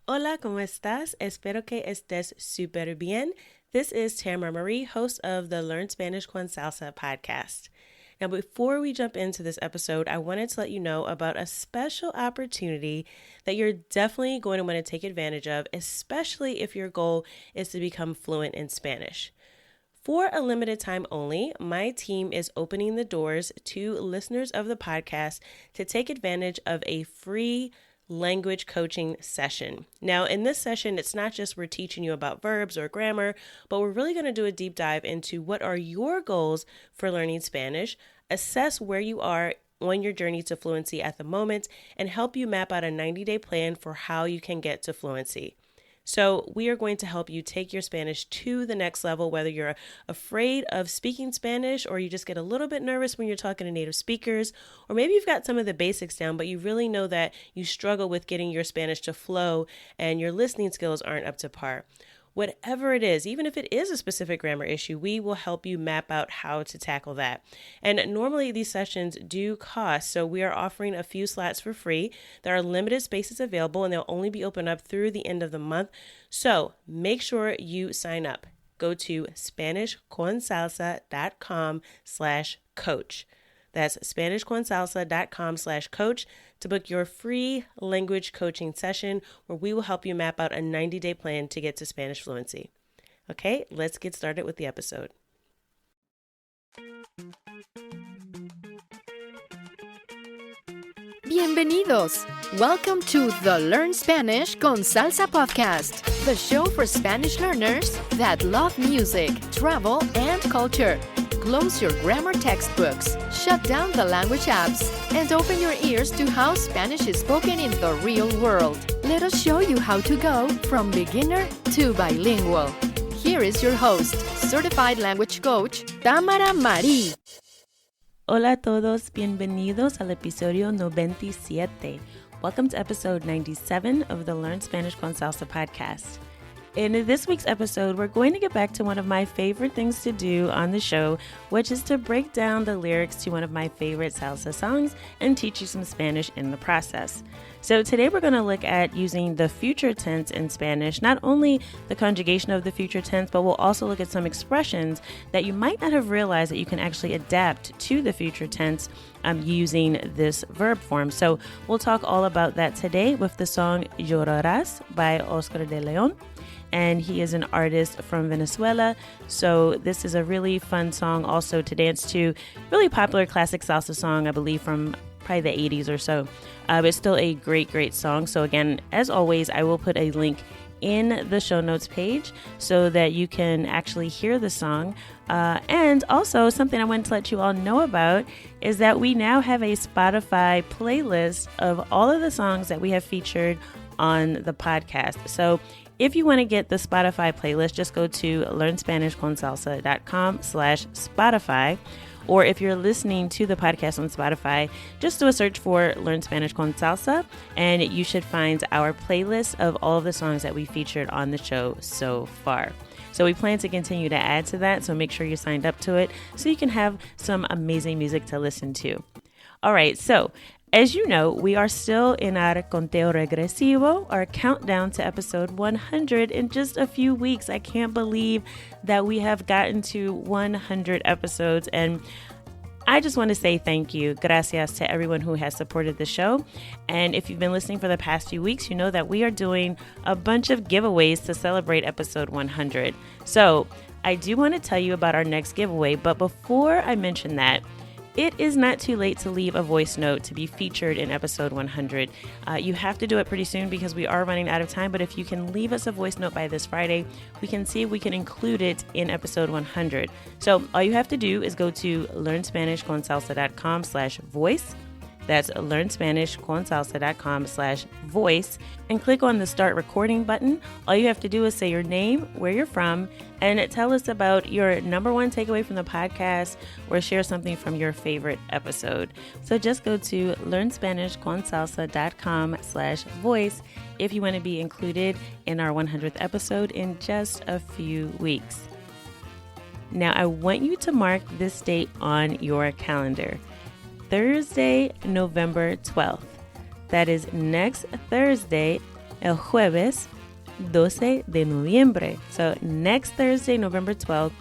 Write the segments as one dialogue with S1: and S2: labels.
S1: Hola, ¿cómo estás? Espero que estés súper bien. This is Tamara Marie, host of the Learn Spanish con Salsa podcast. Now, before we jump into this episode, I wanted to let you know about a special opportunity that you're definitely going to want to take advantage of, especially if your goal is to become fluent in Spanish. For a limited time only, my team is opening the doors to listeners of the podcast to take advantage of a free language coaching session. Now, in this session, it's not just we're teaching you about verbs or grammar, but we're really going to do a deep dive into what are your goals for learning Spanish, assess where you are on your journey to fluency at the moment, and help you map out a 90-day plan for how you can get to fluency. So we are going to help you take your Spanish to the next level, whether you're afraid of speaking Spanish or you just get a little bit nervous when you're talking to native speakers, or maybe you've got some of the basics down, but you really know that you struggle with getting your Spanish to flow and your listening skills aren't up to par. Whatever it is, even if it is a specific grammar issue, we will help you map out how to tackle that. And normally these sessions do cost, so we are offering a few slots for free. There are limited spaces available and they'll only be open up through the end of the month. So make sure you sign up. Go to SpanishConSalsa.com/coach. That's SpanishConSalsa.com/coach to book your free language coaching session where we will help you map out a 90-day plan to get to Spanish fluency. Okay, let's get started with the episode.
S2: Bienvenidos! Welcome to the Learn Spanish con Salsa podcast, the show for Spanish learners that love music, travel, and culture. Close your grammar textbooks, shut down the language apps, and open your ears to how Spanish is spoken in the real world. Let us show you how to go from beginner to bilingual. Here is your host, certified language coach, Tamara Marie.
S1: Hola a todos, bienvenidos al episodio 97. Welcome to episode 97 of the Learn Spanish con Salsa podcast. In this week's episode, we're going to get back to one of my favorite things to do on the show, which is to break down the lyrics to one of my favorite salsa songs and teach you some Spanish in the process. So today we're going to look at using the future tense in Spanish, not only the conjugation of the future tense, but we'll also look at some expressions that you might not have realized that you can actually adapt to the future tense using this verb form. So we'll talk all about that today with the song Llorarás by Oscar de Leon. And he is an artist from Venezuela. So this is a really fun song also to dance to. Really popular classic salsa song, I believe, from probably the 80s or so. But it's still a great, great song. So again, as always, I will put a link in the show notes page so that you can actually hear the song. And also something I wanted to let you all know about is that we now have a Spotify playlist of all of the songs that we have featured on the podcast. So if you want to get the Spotify playlist, just go to learnspanishconsalsa.com/Spotify. Or if you're listening to the podcast on Spotify, just do a search for Learn Spanish con Salsa, and you should find our playlist of all of the songs that we featured on the show so far. So we plan to continue to add to that, so make sure you're signed up to it so you can have some amazing music to listen to. All right, so as you know, we are still in our conteo regresivo, our countdown to episode 100 in just a few weeks. I can't believe that we have gotten to 100 episodes, and I just want to say thank you. Gracias to everyone who has supported the show. And if you've been listening for the past few weeks, you know that we are doing a bunch of giveaways to celebrate episode 100. So I do want to tell you about our next giveaway, but before I mention that, it is not too late to leave a voice note to be featured in episode 100. You have to do it pretty soon because we are running out of time, but if you can leave us a voice note by this Friday, we can see if we can include it in episode 100. So all you have to do is go to learnspanishconsalsa.com/voice. That's learnspanishconsalsa.com/voice and click on the start recording button. All you have to do is say your name, where you're from, and tell us about your number one takeaway from the podcast or share something from your favorite episode. So just go to learnspanishconsalsa.com/voice if you want to be included in our 100th episode in just a few weeks. Now, I want you to mark this date on your calendar. Thursday, November 12th. That is next Thursday, el jueves 12 de noviembre. So next Thursday, November 12th,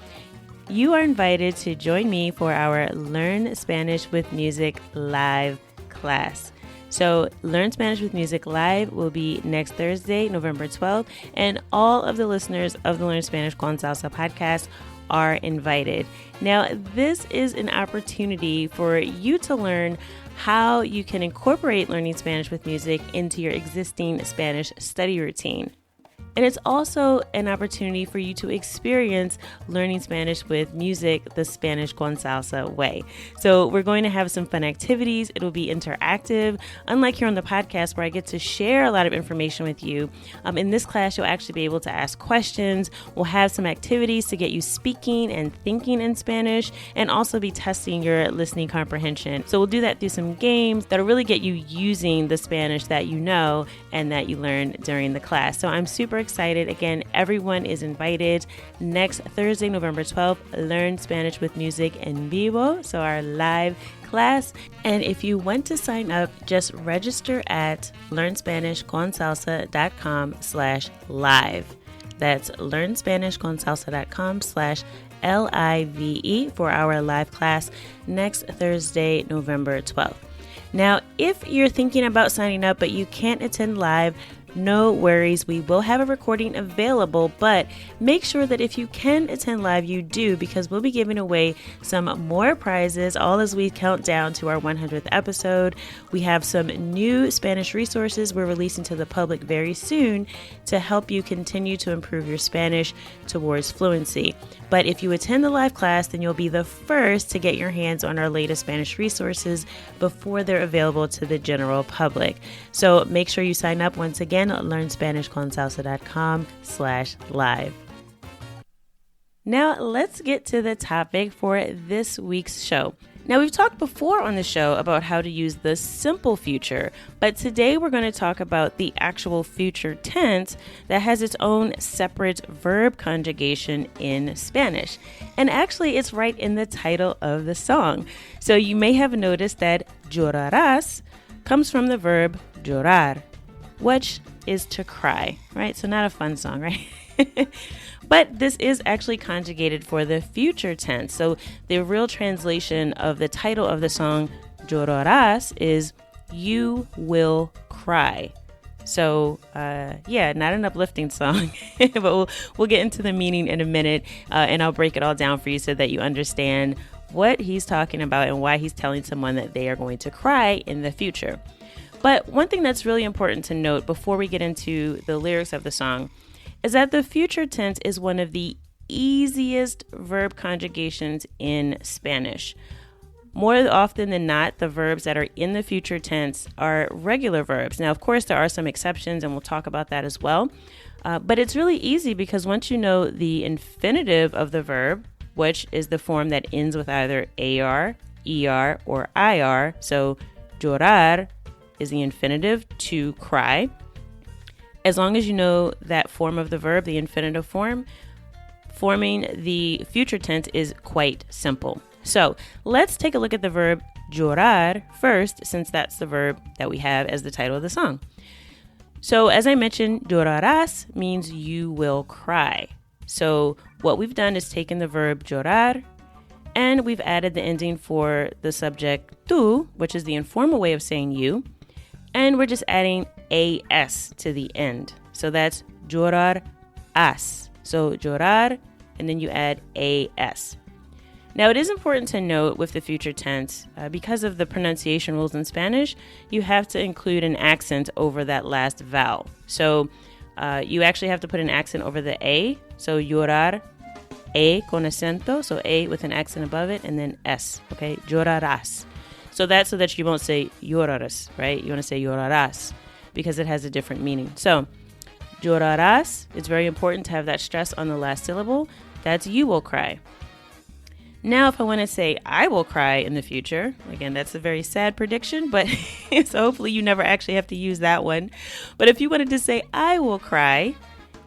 S1: you are invited to join me for our Learn Spanish with Music live class. So Learn Spanish with Music live will be next Thursday, November 12th, and all of the listeners of the Learn Spanish con Salsa podcast are invited. Now, this is an opportunity for you to learn how you can incorporate learning Spanish with music into your existing Spanish study routine. And it's also an opportunity for you to experience learning Spanish with music the Spanish con Salsa way. So we're going to have some fun activities. It'll be interactive, unlike here on the podcast where I get to share a lot of information with you. In this class, you'll actually be able to ask questions. We'll have some activities to get you speaking and thinking in Spanish, and also be testing your listening comprehension. So we'll do that through some games that'll really get you using the Spanish that you know and that you learned during the class. So I'm super excited. Again, everyone is invited next Thursday, November 12th, Learn Spanish with Music en Vivo, so our live class. And if you want to sign up, just register at learnspanishconsalsa.com/live. That's learnspanishconsalsa.com/LIVE for our live class next Thursday, November 12th. Now, if you're thinking about signing up but you can't attend live, no worries. We will have a recording available, but make sure that if you can attend live, you do, because we'll be giving away some more prizes all as we count down to our 100th episode. We have some new Spanish resources we're releasing to the public very soon to help you continue to improve your Spanish towards fluency. But if you attend the live class, then you'll be the first to get your hands on our latest Spanish resources before they're available to the general public. So make sure you sign up once again at learnspanishconsalsa.com/live. Now let's get to the topic for this week's show. Now, we've talked before on the show about how to use the simple future, but today we're going to talk about the actual future tense that has its own separate verb conjugation in Spanish. And actually, it's right in the title of the song. So you may have noticed that llorarás comes from the verb llorar, which is to cry, right? So not a fun song, right? But this is actually conjugated for the future tense. So the real translation of the title of the song, Llorarás, is you will cry. So, not an uplifting song, but we'll get into the meaning in a minute, and I'll break it all down for you so that you understand what he's talking about and why he's telling someone that they are going to cry in the future. But one thing that's really important to note before we get into the lyrics of the song is that the future tense is one of the easiest verb conjugations in Spanish. More often than not, the verbs that are in the future tense are regular verbs. Now, of course, there are some exceptions, and we'll talk about that as well. But it's really easy because once you know the infinitive of the verb, which is the form that ends with either AR, ER, or IR, so llorar is the infinitive, to cry. As long as you know that form of the verb, the infinitive form, forming the future tense is quite simple. So let's take a look at the verb llorar first, since that's the verb that we have as the title of the song. So as I mentioned, llorarás means you will cry. So what we've done is taken the verb llorar and we've added the ending for the subject tú, which is the informal way of saying you. And we're just adding as to the end. So that's llorarás. So llorar, and then you add as. Now, it is important to note with the future tense, because of the pronunciation rules in Spanish, you have to include an accent over that last vowel. So you actually have to put an accent over the A. So llorar, A con acento. So A with an accent above it, and then S. Okay, llorarás. So that's so that you won't say llorarás, right? You want to say llorarás because it has a different meaning. So llorarás, it's very important to have that stress on the last syllable. That's you will cry. Now, if I want to say I will cry in the future, again, that's a very sad prediction, but so hopefully you never actually have to use that one. But if you wanted to say I will cry,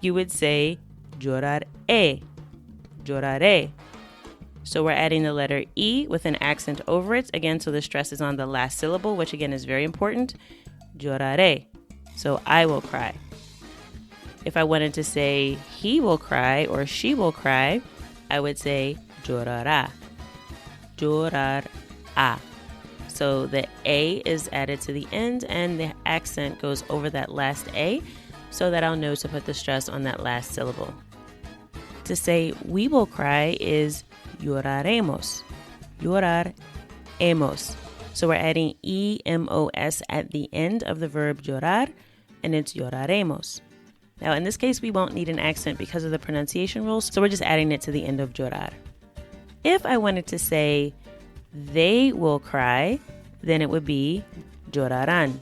S1: you would say lloraré, lloraré. So we're adding the letter E with an accent over it. Again, so the stress is on the last syllable, which again is very important. Lloraré. So I will cry. If I wanted to say he will cry or she will cry, I would say llorará. Llorará. So the A is added to the end and the accent goes over that last A so that I'll know to put the stress on that last syllable. To say we will cry is lloraremos. Lloraremos. So we're adding E-M-O-S at the end of the verb llorar, and it's lloraremos. Now in this case, we won't need an accent because of the pronunciation rules, so we're just adding it to the end of llorar. If I wanted to say they will cry, then it would be llorarán.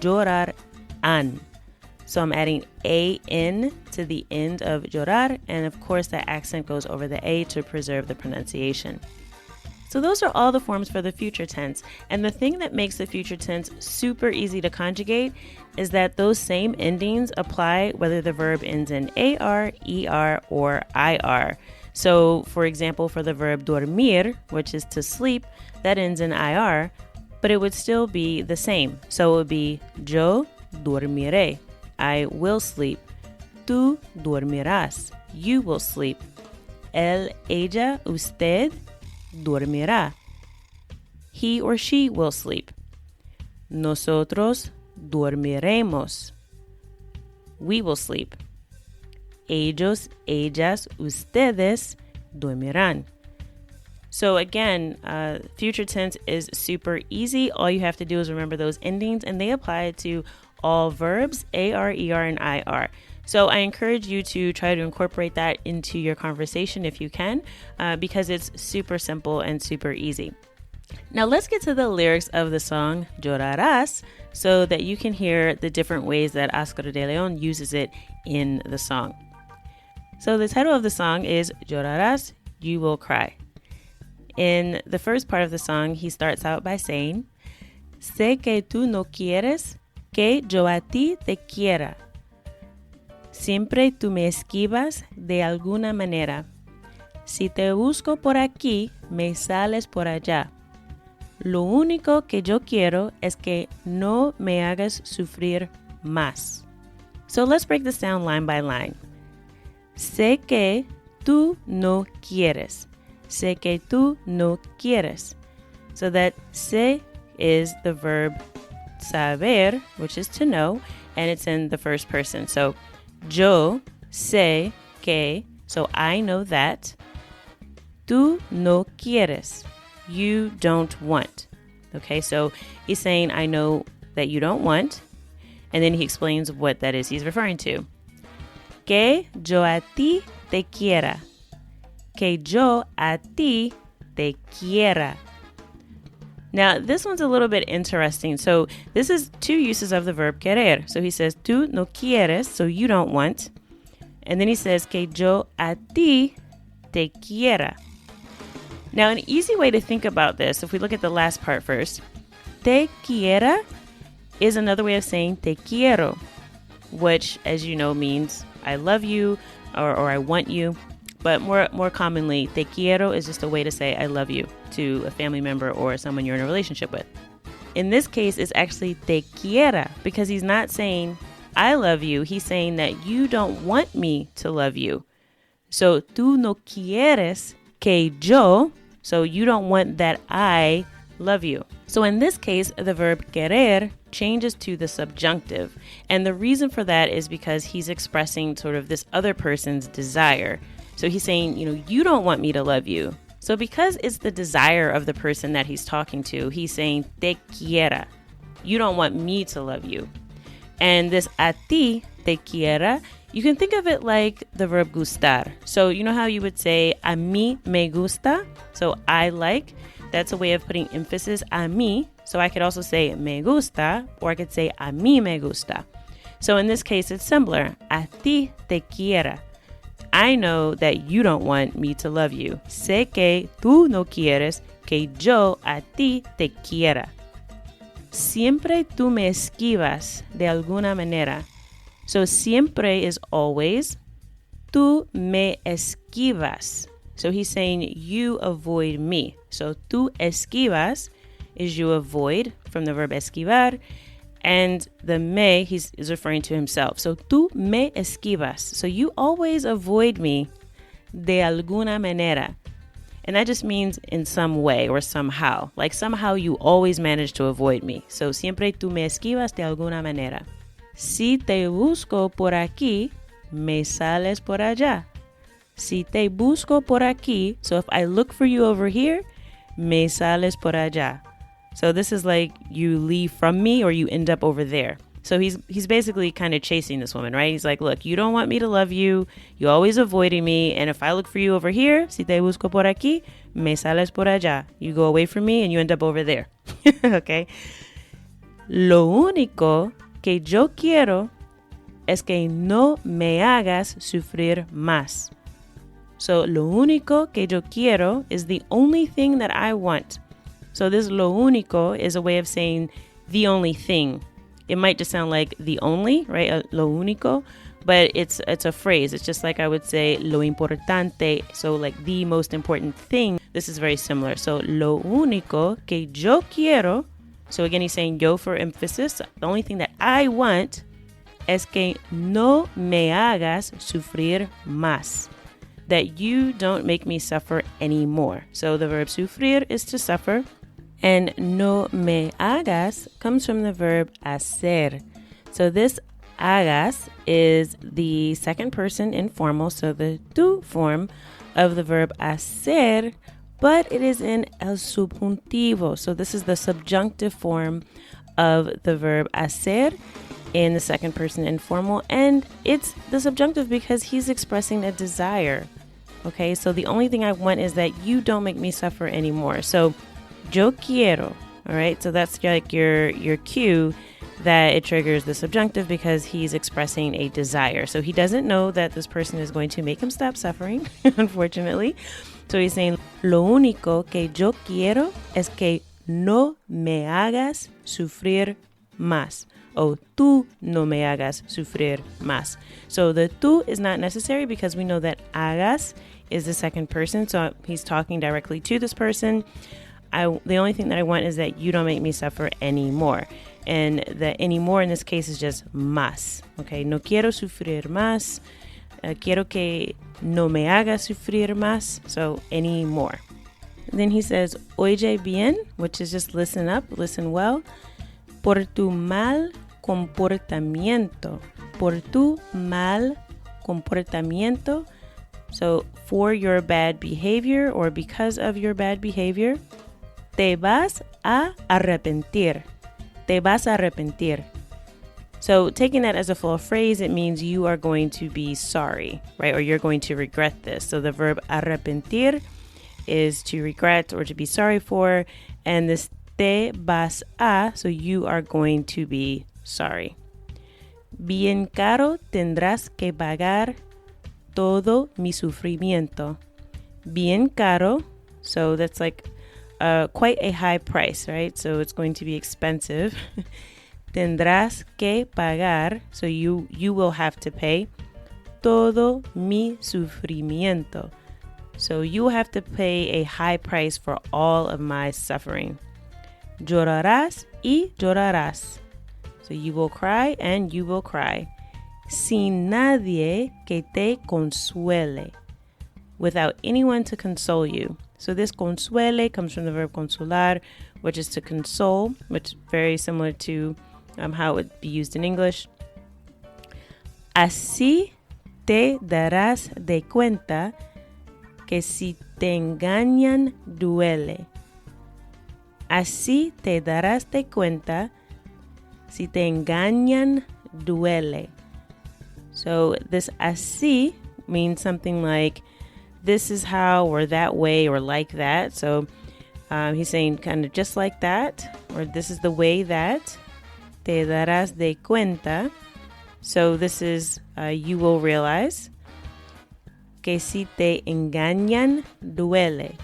S1: Llorarán. So I'm adding A-N to the end of llorar, and of course that accent goes over the A to preserve the pronunciation. So those are all the forms for the future tense, and the thing that makes the future tense super easy to conjugate is that those same endings apply whether the verb ends in AR, ER, or IR. So for example, for the verb dormir, which is to sleep, that ends in IR, but it would still be the same. So it would be yo dormiré. I will sleep. Tú dormirás. You will sleep. Él, ella, usted dormirá. He or she will sleep. Nosotros dormiremos. We will sleep. Ellos, ellas, ustedes dormirán. So again, future tense is super easy. All you have to do is remember those endings, and they apply to all verbs, AR, ER, and IR. So I encourage you to try to incorporate that into your conversation if you can, because it's super simple and super easy. Now let's get to the lyrics of the song Llorarás so that you can hear the different ways that Oscar de Leon uses it in the song. So the title of the song is Llorarás, You Will Cry. In the first part of the song, he starts out by saying, Sé que tú no quieres que yo a ti te quiera. Siempre tú me esquivas de alguna manera. Si te busco por aquí, me sales por allá. Lo único que yo quiero es que no me hagas sufrir más. So let's break this down line by line. Sé que tú no quieres. Sé que tú no quieres. So that sé is the verb saber, which is to know, and it's in the first person. So yo sé que, so I know that. Tú no quieres. You don't want. Okay, so he's saying, I know that you don't want. And then he explains what that is he's referring to. Que yo a ti te quiera. Que yo a ti te quiera. Now, this one's a little bit interesting. So this is two uses of the verb querer. So he says, tú no quieres, so you don't want. And then he says, que yo a ti te quiera. Now, an easy way to think about this, if we look at the last part first, te quiera is another way of saying te quiero, which, as you know, means I love you or I want you. But more commonly, te quiero is just a way to say I love you to a family member or someone you're in a relationship with. In this case, it's actually te quiera because he's not saying I love you. He's saying that you don't want me to love you. So, tú no quieres que yo, so you don't want that I love you. So in this case, the verb querer changes to the subjunctive. And the reason for that is because he's expressing sort of this other person's desire. So he's saying, you don't want me to love you. So because it's the desire of the person that he's talking to, he's saying, te quiera. You don't want me to love you. And this a ti, te quiera, you can think of it like the verb gustar. So you know how you would say, a mí me gusta? So I like. That's a way of putting emphasis a mí. So I could also say me gusta, or I could say a mí me gusta. So in this case, it's similar. A ti te quiera. I know that you don't want me to love you. Sé que tú no quieres que yo a ti te quiera. Siempre tú me esquivas de alguna manera. So siempre is always. Tú me esquivas. So he's saying you avoid me. So tú esquivas is you avoid from the verb esquivar. And the me, is referring to himself. So tú me esquivas. So you always avoid me de alguna manera. And that just means in some way or somehow. Like somehow you always manage to avoid me. So siempre tú me esquivas de alguna manera. Si te busco por aquí, me sales por allá. Si te busco por aquí, so if I look for you over here, me sales por allá. So this is like you leave from me or you end up over there. So he's basically kind of chasing this woman, right? He's like, look, you don't want me to love you. You're always avoiding me. And if I look for you over here, si te busco por aquí, me sales por allá. You go away from me and you end up over there. Okay? Lo único que yo quiero es que no me hagas sufrir más. So lo único que yo quiero is the only thing that I want. So this lo único is a way of saying the only thing. It might just sound like the only, right? Lo único, but it's a phrase. It's just like I would say lo importante. So like the most important thing. This is very similar. So lo único que yo quiero. So again, he's saying yo for emphasis. The only thing that I want es que no me hagas sufrir más. That you don't make me suffer anymore. So the verb sufrir is to suffer. And no me hagas comes from the verb hacer. So this hagas is the second person informal, so the tú form of the verb hacer, but it is in el subjuntivo. So this is the subjunctive form of the verb hacer in the second person informal. And it's the subjunctive because he's expressing a desire. Okay, so the only thing I want is that you don't make me suffer anymore. So yo quiero, all right? So that's like your cue that it triggers the subjunctive because he's expressing a desire. So he doesn't know that this person is going to make him stop suffering, unfortunately. So he's saying, lo único que yo quiero es que no me hagas sufrir más. O tú no me hagas sufrir más. So the tú is not necessary because we know that hagas is the second person. So he's talking directly to this person. The only thing that I want is that you don't make me suffer anymore. And the anymore in this case is just más. Okay, no quiero sufrir más. Quiero que no me hagas sufrir más. So anymore. Then he says, oye bien, which is just listen up, listen well. Por tu mal comportamiento. Por tu mal comportamiento. So for your bad behavior or because of your bad behavior. Te vas a arrepentir. Te vas a arrepentir. So taking that as a full phrase, it means you are going to be sorry, right? Or you're going to regret this. So the verb arrepentir is to regret or to be sorry for. And this te vas a, so you are going to be sorry. Bien caro tendrás que pagar todo mi sufrimiento. Bien caro, so that's like quite a high price, right? So it's going to be expensive. Tendrás que pagar, so you will have to pay todo mi sufrimiento. So you will have to pay a high price for all of my suffering. Llorarás y llorarás. So you will cry and you will cry. Sin nadie que te consuele. Without anyone to console you. So this consuele comes from the verb consolar, which is to console, which is very similar to how it would be used in English. Así te darás de cuenta que si te engañan duele. Así te darás de cuenta si te engañan duele. So this así means something like this is how or that way or like that. So he's saying kind of just like that, or this is the way that te darás de cuenta. So this is you will realize que si te engañan duele.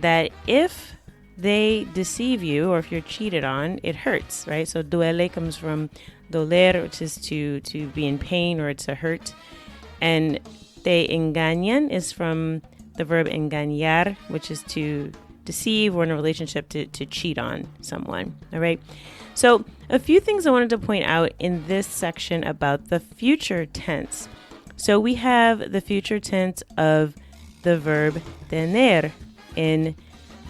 S1: That if they deceive you or if you're cheated on, it hurts, right? So duele comes from doler, which is to be in pain or to hurt. And te engañan is from the verb engañar, which is to deceive or in a relationship to cheat on someone. All right. So a few things I wanted to point out in this section about the future tense. So we have the future tense of the verb tener in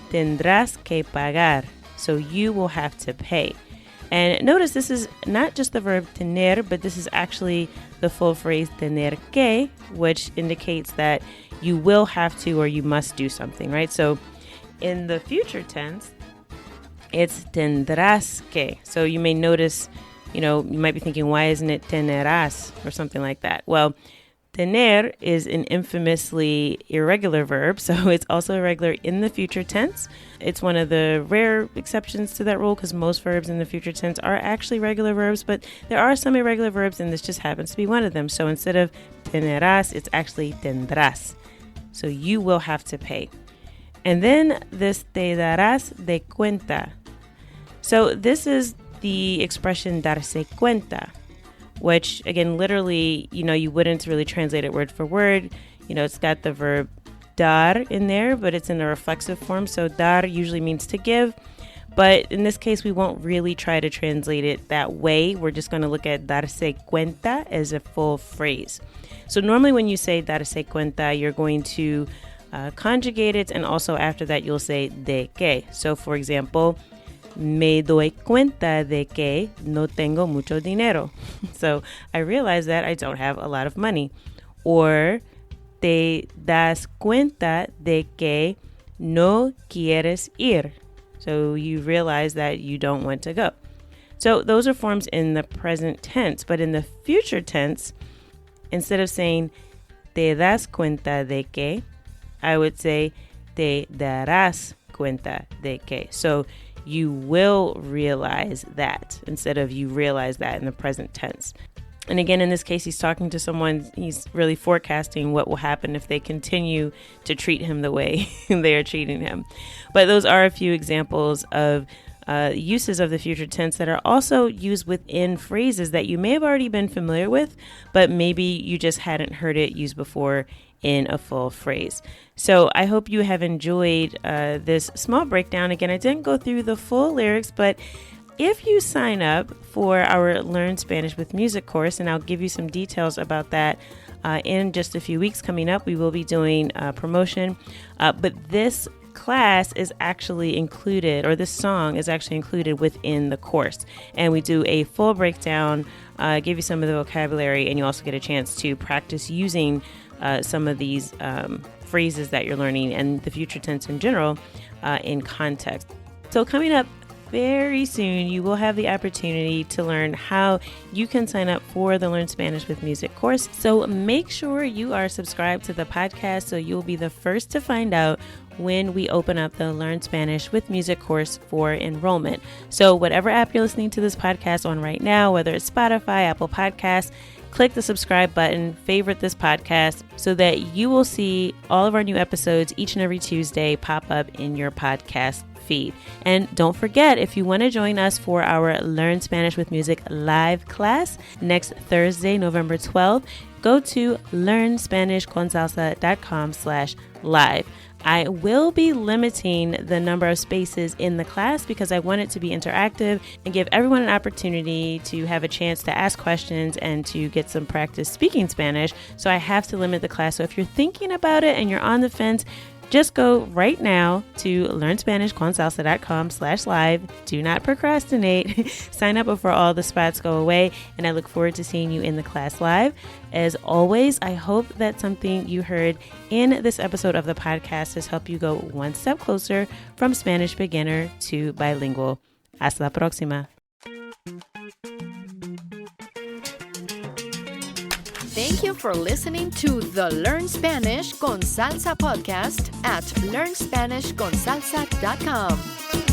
S1: tendrás que pagar. So you will have to pay. And notice this is not just the verb tener, but this is actually the full phrase tener que, which indicates that you will have to or you must do something, right? So in the future tense, it's tendrás que. So you may notice, you might be thinking, why isn't it tenerás or something like that? Well, tener is an infamously irregular verb, so it's also irregular in the future tense. It's one of the rare exceptions to that rule because most verbs in the future tense are actually regular verbs, but there are some irregular verbs and this just happens to be one of them. So instead of tenerás, it's actually tendrás. So you will have to pay. And then this te darás de cuenta. So this is the expression darse cuenta, which again, literally, you wouldn't really translate it word for word. It's got the verb dar in there, but it's in a reflexive form. So dar usually means to give. But in this case, we won't really try to translate it that way. We're just going to look at darse cuenta as a full phrase. So normally when you say darse cuenta, you're going to conjugate it. And also after that, you'll say de que. So for example, me doy cuenta de que no tengo mucho dinero. So I realize that I don't have a lot of money. Or te das cuenta de que no quieres ir. So you realize that you don't want to go. So those are forms in the present tense. But in the future tense, instead of saying te das cuenta de que, I would say te darás cuenta de que. So you will realize that instead of you realize that in the present tense. And again, in this case, he's talking to someone, he's really forecasting what will happen if they continue to treat him the way they are treating him. But those are a few examples of uses of the future tense that are also used within phrases that you may have already been familiar with, but maybe you just hadn't heard it used before in a full phrase. So I hope you have enjoyed this small breakdown. Again, I didn't go through the full lyrics, but if you sign up for our Learn Spanish with Music course, and I'll give you some details about that in just a few weeks coming up, we will be doing a promotion. But this class is actually included, or this song is actually included within the course. And we do a full breakdown, give you some of the vocabulary, and you also get a chance to practice using some of these phrases that you're learning and the future tense in general in context. So coming up very soon, you will have the opportunity to learn how you can sign up for the Learn Spanish with Music course. So make sure you are subscribed to the podcast so you'll be the first to find out when we open up the Learn Spanish with Music course for enrollment. So whatever app you're listening to this podcast on right now, whether it's Spotify, Apple Podcasts, click the subscribe button, favorite this podcast so that you will see all of our new episodes each and every Tuesday pop up in your podcast feed. And don't forget, if you want to join us for our Learn Spanish with Music live class next Thursday, November 12th, go to learnspanishconsalsa.com/live. I will be limiting the number of spaces in the class because I want it to be interactive and give everyone an opportunity to have a chance to ask questions and to get some practice speaking Spanish. So I have to limit the class. So if you're thinking about it and you're on the fence, just go right now to learnspanishconsalsa.com/live. Do not procrastinate. Sign up before all the spots go away, and I look forward to seeing you in the class live. As always, I hope that something you heard in this episode of the podcast has helped you go one step closer from Spanish beginner to bilingual. Hasta la próxima.
S2: Thank you for listening to the Learn Spanish con Salsa podcast at learnspanishconsalsa.com.